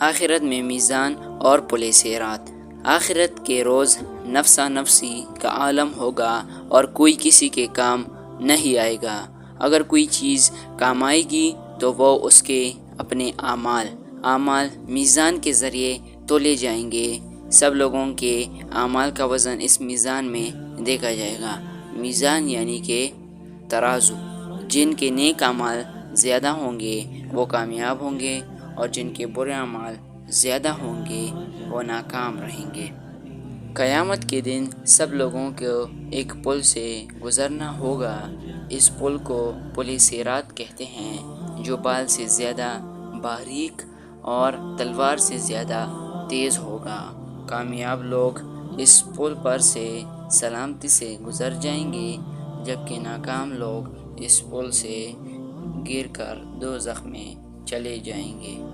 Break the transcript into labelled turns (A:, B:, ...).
A: آخرت میں میزان اور پل صراط۔ آخرت کے روز نفسا نفسی کا عالم ہوگا اور کوئی کسی کے کام نہیں آئے گا۔ اگر کوئی چیز کام آئے گی تو وہ اس کے اپنے اعمال میزان کے ذریعے تولے جائیں گے۔ سب لوگوں کے اعمال کا وزن اس میزان میں دیکھا جائے گا۔ میزان یعنی کہ ترازو۔ جن کے نیک اعمال زیادہ ہوں گے وہ کامیاب ہوں گے اور جن کے برے اعمال زیادہ ہوں گے وہ ناکام رہیں گے۔ قیامت کے دن سب لوگوں کو ایک پل سے گزرنا ہوگا۔ اس پل کو پل صراط کہتے ہیں، جو بال سے زیادہ باریک اور تلوار سے زیادہ تیز ہوگا۔ کامیاب لوگ اس پل پر سے سلامتی سے گزر جائیں گے، جبکہ ناکام لوگ اس پل سے گر کر دوزخ میں چلے جائیں گے۔